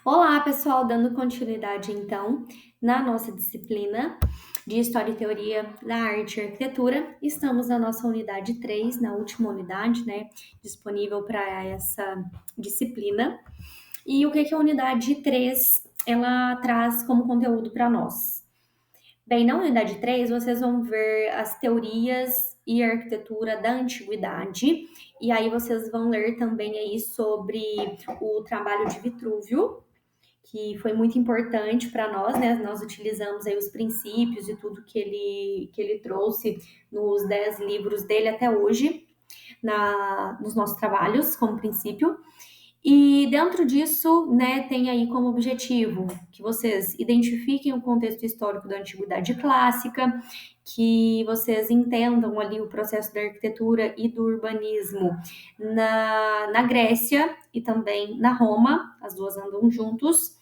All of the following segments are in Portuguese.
Olá, pessoal, dando continuidade então na nossa disciplina de História e Teoria da Arte e Arquitetura. Estamos na nossa unidade 3, na última unidade, né, disponível para essa disciplina. E o que a unidade 3 ela traz como conteúdo para nós? Bem, na unidade 3 vocês vão ver as teorias e arquitetura da antiguidade, e aí vocês vão ler também aí sobre o trabalho de Vitrúvio, que foi muito importante para nós, né? Nós utilizamos aí os princípios e tudo que ele trouxe nos 10 livros dele até hoje, nos nossos trabalhos, como princípio. E dentro disso, né, tem aí como objetivo que vocês identifiquem o contexto histórico da antiguidade clássica, que vocês entendam ali o processo da arquitetura e do urbanismo na Grécia e também na Roma, as duas andam juntos.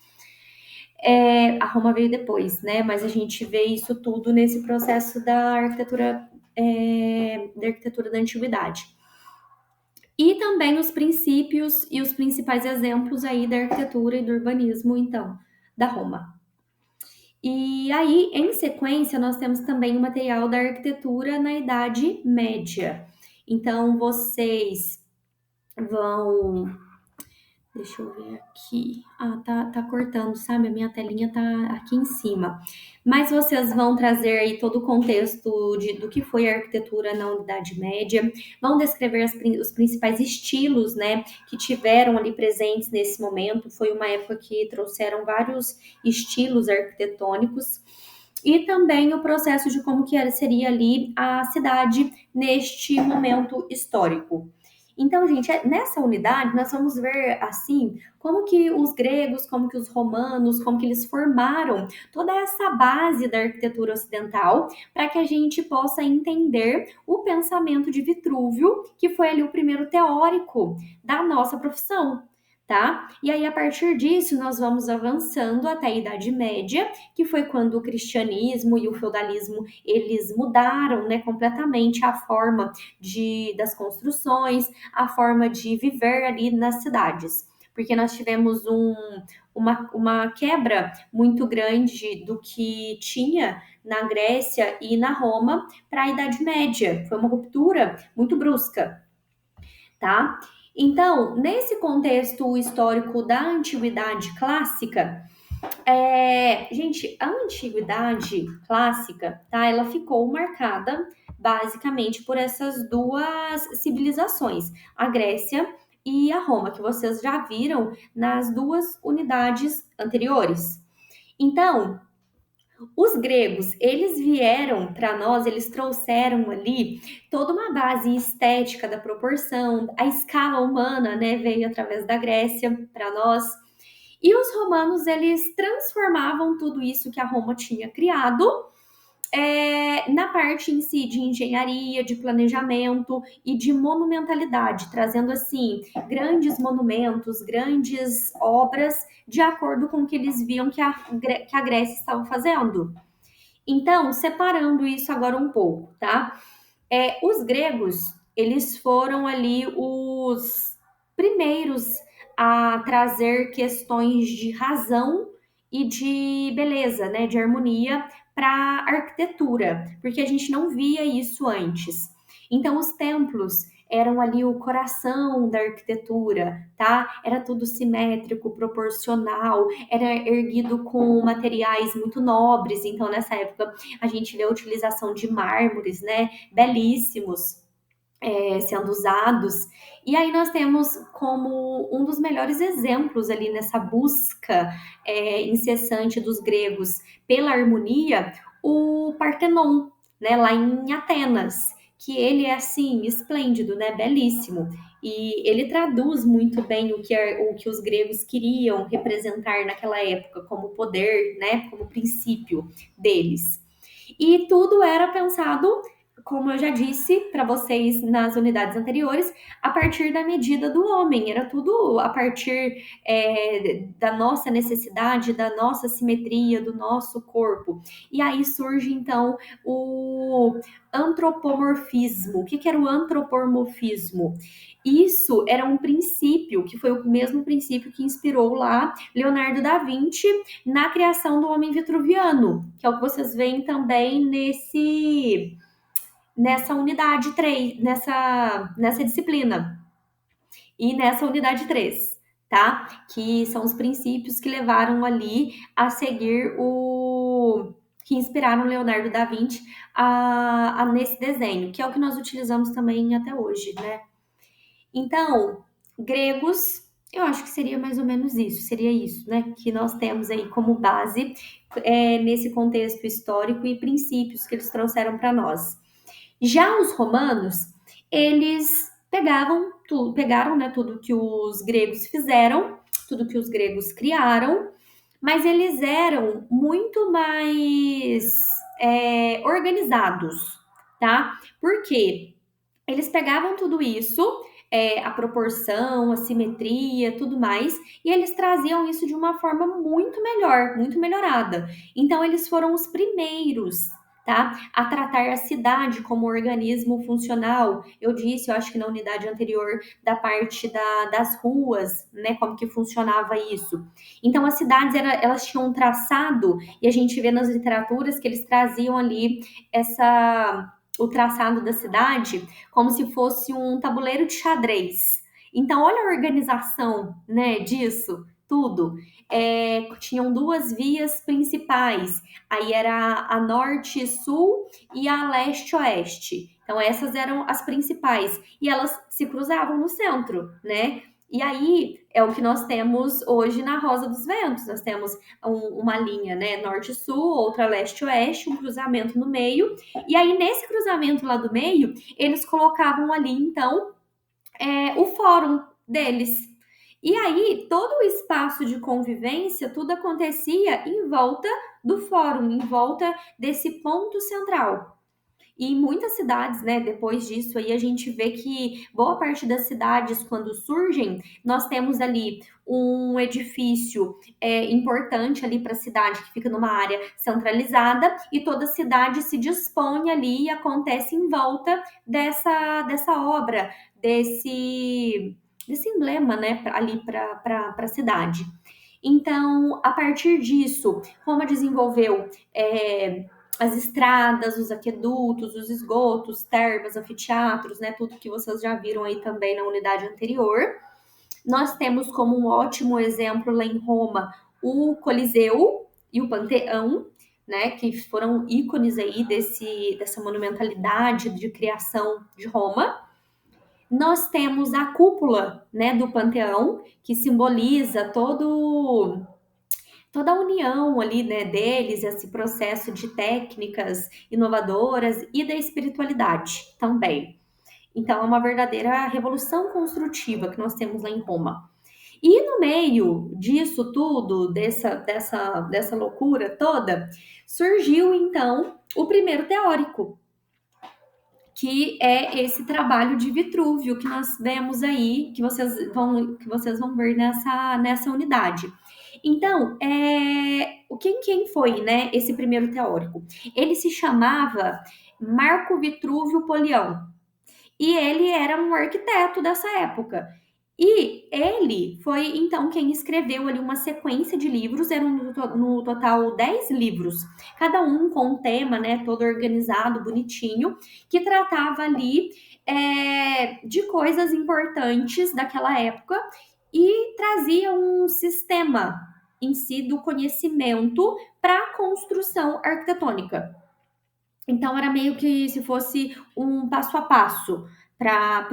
A Roma veio depois, né? Mas a gente vê isso tudo nesse processo da arquitetura da antiguidade. E também os princípios e os principais exemplos aí da arquitetura e do urbanismo, então, da Roma. E aí, em sequência, nós temos também o material da arquitetura na Idade Média. Então, vocês vão. Deixa eu ver aqui. Tá cortando, sabe? A minha telinha tá aqui em cima. Mas vocês vão trazer aí todo o contexto do que foi a arquitetura na Idade Média, vão descrever os principais estilos, né, que tiveram ali presentes nesse momento. Foi uma época que trouxeram vários estilos arquitetônicos. E também o processo de como que seria ali a cidade neste momento histórico. Então, gente, nessa unidade nós vamos ver assim como que os gregos, como que os romanos, como que eles formaram toda essa base da arquitetura ocidental para que a gente possa entender o pensamento de Vitrúvio, que foi ali o primeiro teórico da nossa profissão. Tá? E aí, a partir disso, nós vamos avançando até a Idade Média, que foi quando o cristianismo e o feudalismo eles mudaram, né, completamente a forma das construções, a forma de viver ali nas cidades. Porque nós tivemos uma quebra muito grande do que tinha na Grécia e na Roma para a Idade Média. Foi uma ruptura muito brusca, tá? Então, nesse contexto histórico da antiguidade clássica, gente, a antiguidade clássica, tá? Ela ficou marcada basicamente por essas duas civilizações, a Grécia e a Roma, que vocês já viram nas duas unidades anteriores. Então, os gregos, eles vieram para nós, eles trouxeram ali toda uma base estética da proporção, a escala humana, né, veio através da Grécia para nós. E os romanos, eles transformavam tudo isso que a Roma tinha criado na parte em si de engenharia, de planejamento e de monumentalidade, trazendo assim grandes monumentos, grandes obras de acordo com o que eles viam que a Grécia estava fazendo. Então, separando isso agora um pouco, tá? Os gregos, eles foram ali os primeiros a trazer questões de razão e de beleza, né, de harmonia para a arquitetura, porque a gente não via isso antes. Então, os templos eram ali o coração da arquitetura, tá? Era tudo simétrico, proporcional, era erguido com materiais muito nobres. Então, nessa época, a gente vê a utilização de mármores, né? Belíssimos sendo usados. E aí nós temos como um dos melhores exemplos ali nessa busca incessante dos gregos pela harmonia, o Partenon, né, lá em Atenas, que ele é assim esplêndido, né, belíssimo. E ele traduz muito bem o que os gregos queriam representar naquela época como poder, né, como princípio deles. E tudo era pensado como eu já disse para vocês nas unidades anteriores, a partir da medida do homem, era tudo a partir da nossa necessidade, da nossa simetria, do nosso corpo. E aí surge então o antropomorfismo. O que que era o antropomorfismo? Isso era um princípio, que foi o mesmo princípio que inspirou lá Leonardo da Vinci na criação do homem vitruviano, que é o que vocês veem também nessa unidade 3, nessa disciplina e nessa unidade 3, tá? Que são os princípios que levaram ali a seguir que inspiraram Leonardo da Vinci nesse desenho, que é o que nós utilizamos também até hoje, né? Então, gregos, eu acho que seria mais ou menos isso, seria isso, né? Que nós temos aí como base nesse contexto histórico e princípios que eles trouxeram para nós. Já os romanos, eles pegaram, né, tudo que os gregos fizeram, tudo que os gregos criaram, mas eles eram muito mais organizados, tá? Por quê? Eles pegavam tudo isso, a proporção, a simetria, tudo mais, e eles traziam isso de uma forma muito melhor, muito melhorada. Então, eles foram os primeiros, tá, a tratar a cidade como organismo funcional. Eu disse, eu acho que na unidade anterior, da parte das ruas, né, como que funcionava isso. Então, as cidades, elas tinham um traçado, e a gente vê nas literaturas que eles traziam ali o traçado da cidade como se fosse um tabuleiro de xadrez. Então, olha a organização, né, disso tudo. Tinham duas vias principais. Aí era a norte e sul e a leste-oeste. Então, essas eram as principais. E elas se cruzavam no centro, né? E aí é o que nós temos hoje na Rosa dos Ventos. Nós temos uma linha, né, norte-sul, outra leste-oeste, um cruzamento no meio. E aí, nesse cruzamento lá do meio, eles colocavam ali, então, o fórum deles. E aí, todo o espaço de convivência, tudo acontecia em volta do fórum, em volta desse ponto central. E em muitas cidades, né, depois disso aí a gente vê que boa parte das cidades, quando surgem, nós temos ali um edifício importante ali para a cidade, que fica numa área centralizada, e toda a cidade se dispõe ali e acontece em volta dessa obra, desse emblema, né, ali para a cidade. Então, a partir disso, Roma desenvolveu as estradas, os aquedutos, os esgotos, termas, anfiteatros, né? Tudo que vocês já viram aí também na unidade anterior. Nós temos como um ótimo exemplo lá em Roma o Coliseu e o Panteão, né? Que foram ícones aí dessa monumentalidade de criação de Roma. Nós temos a cúpula, né, do Panteão, que simboliza toda a união ali, né, deles, esse processo de técnicas inovadoras e da espiritualidade também. Então, é uma verdadeira revolução construtiva que nós temos lá em Roma. E no meio disso tudo, dessa loucura toda, surgiu então o primeiro teórico, que é esse trabalho de Vitrúvio que nós vemos aí, que vocês vão ver nessa unidade. Então, quem foi, né, esse primeiro teórico? Ele se chamava Marco Vitrúvio Polião, e ele era um arquiteto dessa época. E ele foi, então, quem escreveu ali uma sequência de livros, eram no total 10 livros, cada um com um tema, né, todo organizado, bonitinho, que tratava ali de coisas importantes daquela época e trazia um sistema em si do conhecimento para a construção arquitetônica. Então, era meio que se fosse um passo a passo para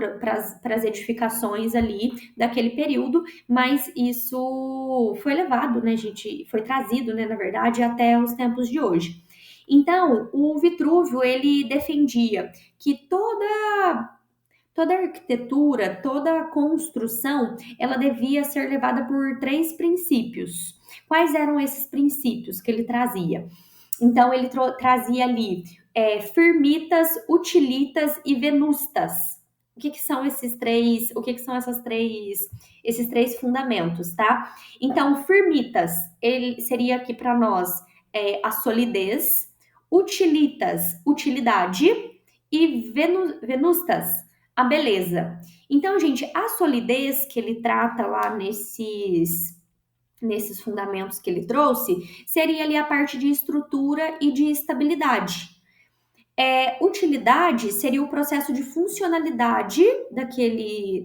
as edificações ali daquele período, mas isso foi levado, né, gente? Foi trazido, né, na verdade, até os tempos de hoje. Então, o Vitrúvio, ele defendia que toda arquitetura, toda construção, ela devia ser levada por 3 princípios. Quais eram esses princípios que ele trazia? Então ele trazia ali firmitas, utilitas e venustas. O que são esses três? O que são esses três fundamentos, tá? Então, firmitas, ele seria aqui para nós a solidez, utilitas, utilidade e venustas, a beleza. Então, gente, a solidez que ele trata lá nesses fundamentos que ele trouxe, seria ali a parte de estrutura e de estabilidade. Utilidade seria o processo de funcionalidade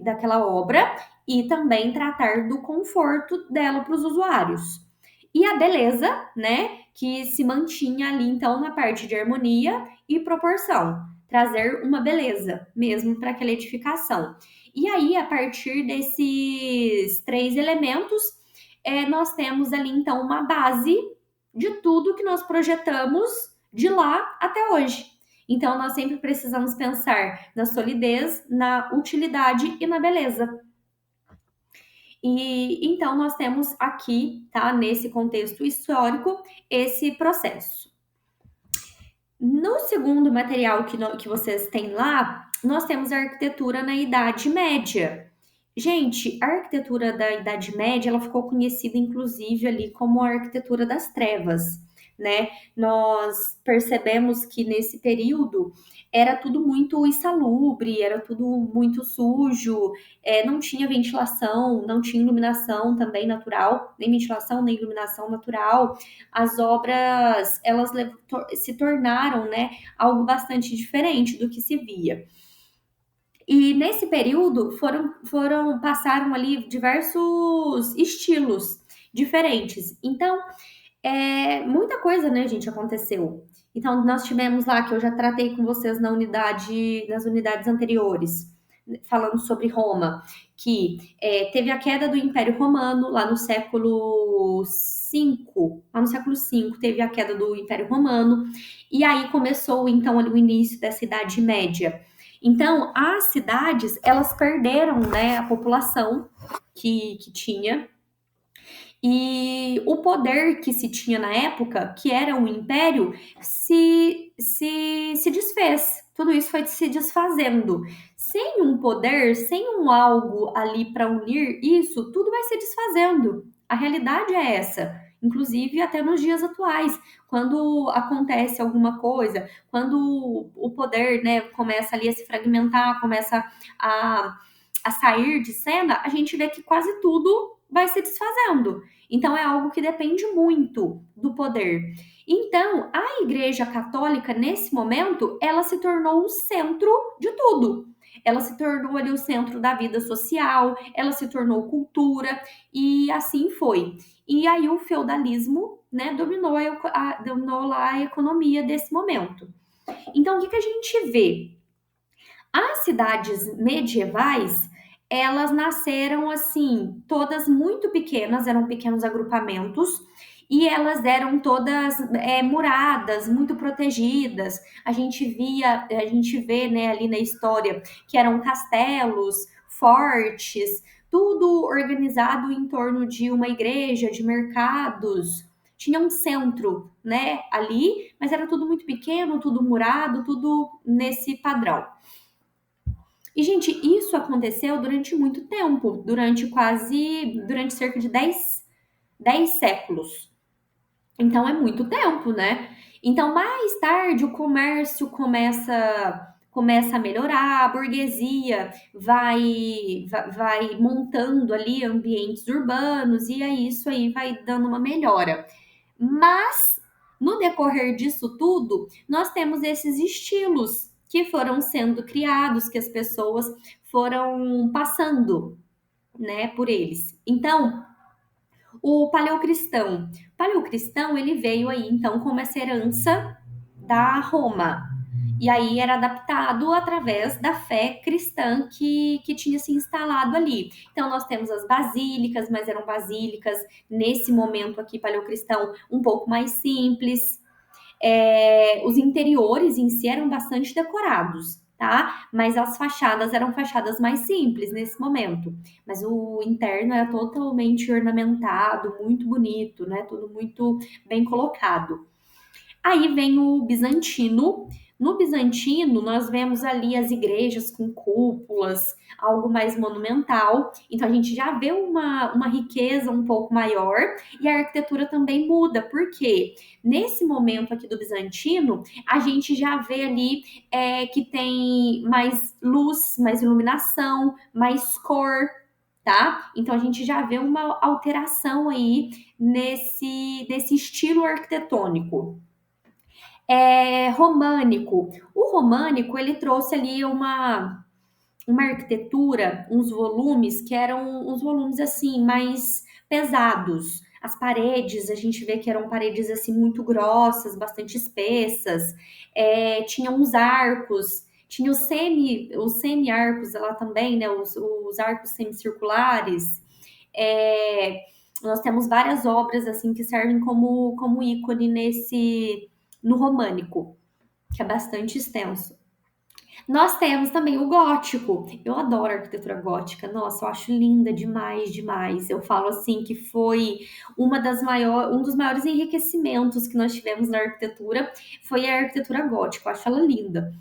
daquela obra e também tratar do conforto dela para os usuários. E a beleza, né, que se mantinha ali então na parte de harmonia e proporção, trazer uma beleza mesmo para aquela edificação. E aí, a partir desses três elementos, nós temos ali então uma base de tudo que nós projetamos de lá até hoje. Então, nós sempre precisamos pensar na solidez, na utilidade e na beleza. E então nós temos aqui, tá, nesse contexto histórico, esse processo. No segundo material que vocês têm lá, nós temos a arquitetura na Idade Média. Gente, a arquitetura da Idade Média, ela ficou conhecida inclusive ali como a arquitetura das trevas, né? Nós percebemos que nesse período era tudo muito insalubre, era tudo muito sujo, não tinha ventilação, não tinha iluminação também natural, nem ventilação, nem iluminação natural. As obras, elas se tornaram, né, algo bastante diferente do que se via. E nesse período passaram ali diversos estilos diferentes. Então, muita coisa, né, gente, aconteceu. Então, nós tivemos lá, que eu já tratei com vocês nas unidades anteriores, falando sobre Roma, que teve a queda do Império Romano lá no século V. Lá no século V teve a queda do Império Romano, e aí começou, então, ali, o início dessa Idade Média. Então, as cidades, elas perderam, né, a população que tinha, e o poder que se tinha na época, que era um império, se desfez. Tudo isso foi se desfazendo. Sem um poder, sem um algo ali para unir isso, tudo vai se desfazendo. A realidade é essa. Inclusive até nos dias atuais, quando acontece alguma coisa, quando o poder, né, começa ali a se fragmentar, começa a sair de cena, a gente vê que quase tudo vai se desfazendo. Então é algo que depende muito do poder. Então, a Igreja Católica, nesse momento, ela se tornou o centro de tudo. Ela se tornou ali o centro da vida social, ela se tornou cultura, e assim foi. E aí o feudalismo, né, dominou lá a economia desse momento. Então, o que a gente vê? As cidades medievais, elas nasceram assim, todas muito pequenas, eram pequenos agrupamentos, e elas eram todas muradas, muito protegidas. A gente vê, né, ali na história que eram castelos, fortes, tudo organizado em torno de uma igreja, de mercados. Tinha um centro, né, ali, mas era tudo muito pequeno, tudo murado, tudo nesse padrão. E, gente, isso aconteceu durante muito tempo, durante cerca de 10 séculos. Então, é muito tempo, né? Então, mais tarde, o comércio começa a melhorar, a burguesia vai montando ali ambientes urbanos, e aí isso aí vai dando uma melhora. Mas, no decorrer disso tudo, nós temos esses estilos que foram sendo criados, que as pessoas foram passando, né, por eles. Então, o paleocristão, ele veio aí, então, como essa herança da Roma. E aí era adaptado através da fé cristã que tinha se instalado ali. Então, nós temos as basílicas, mas eram basílicas, nesse momento aqui, paleocristão, um pouco mais simples. Os interiores em si eram bastante decorados, tá? Mas as fachadas eram fachadas mais simples nesse momento. Mas o interno era totalmente ornamentado, muito bonito, né? Tudo muito bem colocado. Aí vem o bizantino. No bizantino, nós vemos ali as igrejas com cúpulas, algo mais monumental. Então, a gente já vê uma riqueza um pouco maior e a arquitetura também muda. Por quê? Nesse momento aqui do bizantino, a gente já vê ali que tem mais luz, mais iluminação, mais cor, tá? Então a gente já vê uma alteração aí nesse estilo arquitetônico. Românico. O românico, ele trouxe ali uma arquitetura, uns volumes que eram uns volumes assim mais pesados. As paredes, a gente vê que eram paredes assim muito grossas, bastante espessas. Tinha uns arcos, tinha os semi-arcos lá também, né? Os arcos semicirculares. É, Nós temos várias obras assim que servem como ícone no românico, que é bastante extenso. Nós temos também o gótico. Eu adoro a arquitetura gótica. Nossa, eu acho linda demais, demais. Eu falo assim que foi um dos maiores enriquecimentos que nós tivemos na arquitetura foi a arquitetura gótica. Eu acho ela linda.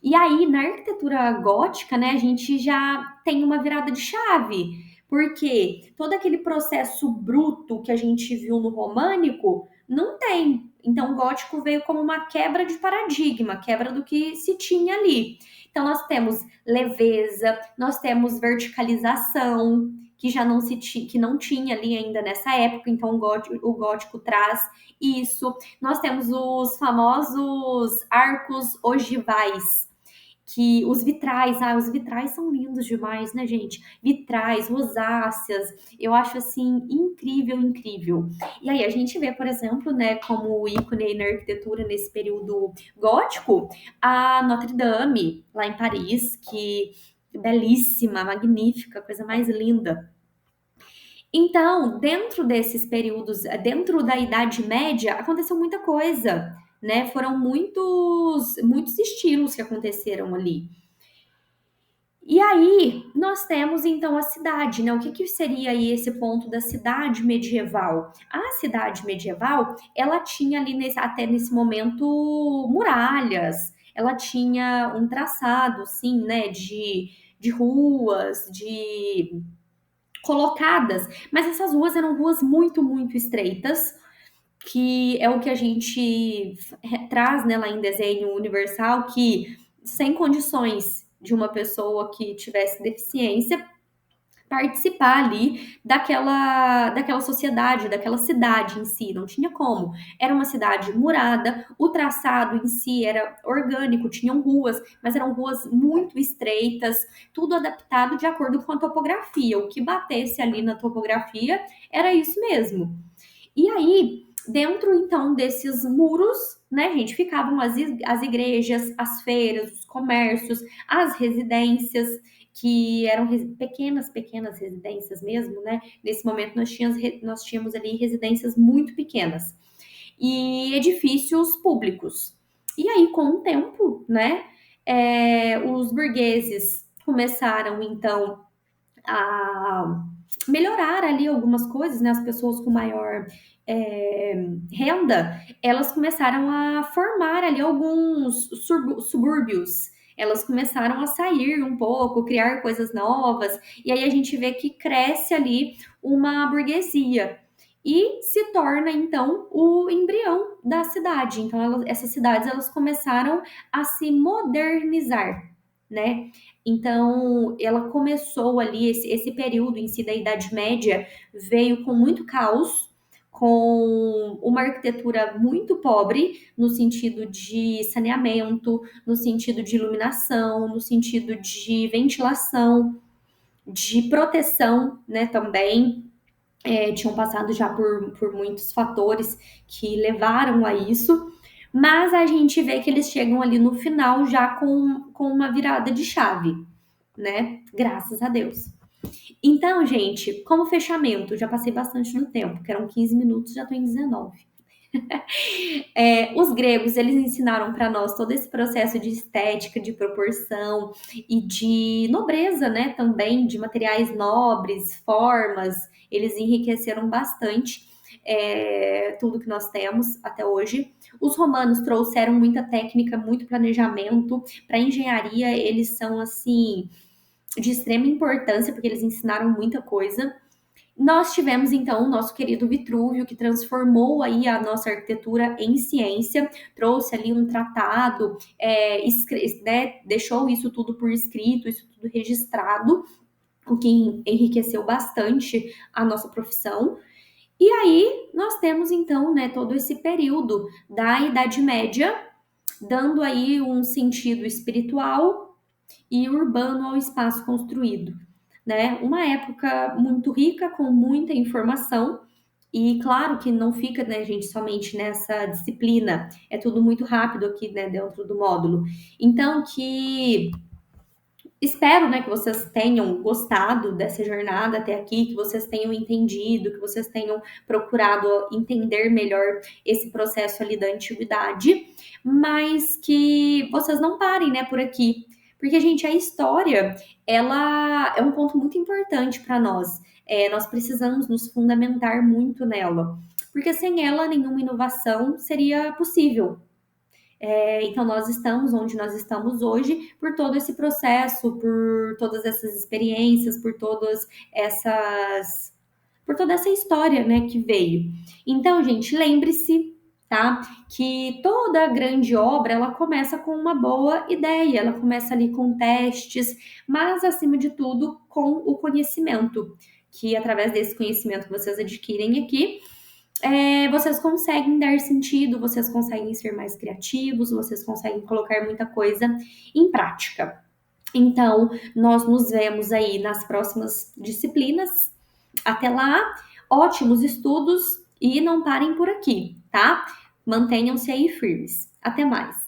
E aí, na arquitetura gótica, né, a gente já tem uma virada de chave, porque todo aquele processo bruto que a gente viu no românico não tem. Então, o gótico veio como uma quebra de paradigma, quebra do que se tinha ali. Então, nós temos leveza, nós temos verticalização, que já não que não tinha ali ainda nessa época, então o gótico traz isso. Nós temos os famosos arcos ogivais, que os vitrais são lindos demais, né, gente? Vitrais, rosáceas, eu acho assim incrível, incrível. E aí a gente vê, por exemplo, né, como ícone aí na arquitetura nesse período gótico, a Notre Dame, lá em Paris, que belíssima, magnífica, coisa mais linda. Então, dentro desses períodos, dentro da Idade Média, aconteceu muita coisa, né? Foram muitos estilos que aconteceram ali. E aí, nós temos então a cidade, né? O que seria aí esse ponto da cidade medieval? A cidade medieval, ela tinha ali até nesse momento muralhas, ela tinha um traçado, sim, né? De ruas, de colocadas, mas essas ruas eram ruas muito, muito estreitas, que é o que a gente traz, né, lá em desenho universal, que sem condições de uma pessoa que tivesse deficiência participar ali daquela sociedade, daquela cidade em si, não tinha como. Era uma cidade murada, o traçado em si era orgânico, tinham ruas, mas eram ruas muito estreitas, tudo adaptado de acordo com a topografia. O que batesse ali na topografia era isso mesmo. E aí, dentro então desses muros, né, gente, ficavam as igrejas, as feiras, os comércios, as residências, que eram pequenas residências mesmo, né? Nesse momento nós tínhamos ali residências muito pequenas e edifícios públicos. E aí, com o tempo, né, os burgueses começaram então a melhorar ali algumas coisas, né? As pessoas com maior renda, elas começaram a formar ali alguns subúrbios. Elas começaram a sair um pouco, criar coisas novas, e aí a gente vê que cresce ali uma burguesia e se torna então o embrião da cidade. Então essas cidades elas começaram a se modernizar, né? Então, ela começou ali, esse período em si da Idade Média veio com muito caos, com uma arquitetura muito pobre, no sentido de saneamento, no sentido de iluminação, no sentido de ventilação, de proteção, né, também. Tinham passado já por muitos fatores que levaram a isso, mas a gente vê que eles chegam ali no final já com uma virada de chave, né? Graças a Deus. Então, gente, como fechamento, já passei bastante no tempo, que eram 15 minutos, já estou em 19. Os gregos, eles ensinaram para nós todo esse processo de estética, de proporção e de nobreza, né? Também de materiais nobres, formas, eles enriqueceram bastante. tudo que nós temos até hoje. Os romanos trouxeram muita técnica, muito planejamento. Para engenharia, eles são, assim, de extrema importância, porque eles ensinaram muita coisa. Nós tivemos, então, o nosso querido Vitrúvio, que transformou aí a nossa arquitetura em ciência, trouxe ali um tratado, né, deixou isso tudo por escrito, isso tudo registrado, o que enriqueceu bastante a nossa profissão. E aí nós temos então, né, todo esse período da Idade Média, dando aí um sentido espiritual e urbano ao espaço construído, né? Uma época muito rica, com muita informação, e claro que não fica, né, gente, somente nessa disciplina, é tudo muito rápido aqui, né, dentro do módulo. Então, que espero, né, que vocês tenham gostado dessa jornada até aqui, que vocês tenham entendido, que vocês tenham procurado entender melhor esse processo ali da antiguidade, mas que vocês não parem, né, por aqui. Porque, gente, a história, ela é um ponto muito importante para nós. Nós precisamos nos fundamentar muito nela, porque sem ela nenhuma inovação seria possível. Então, nós estamos onde nós estamos hoje por todo esse processo, por todas essas experiências, por toda essa história, né, que veio. Então, gente, lembre-se, tá, que toda grande obra, ela começa com uma boa ideia, ela começa ali com testes, mas, acima de tudo, com o conhecimento, que através desse conhecimento que vocês adquirem aqui, vocês conseguem dar sentido, vocês conseguem ser mais criativos, vocês conseguem colocar muita coisa em prática. Então, nós nos vemos aí nas próximas disciplinas. Até lá, ótimos estudos e não parem por aqui, tá? Mantenham-se aí firmes. Até mais!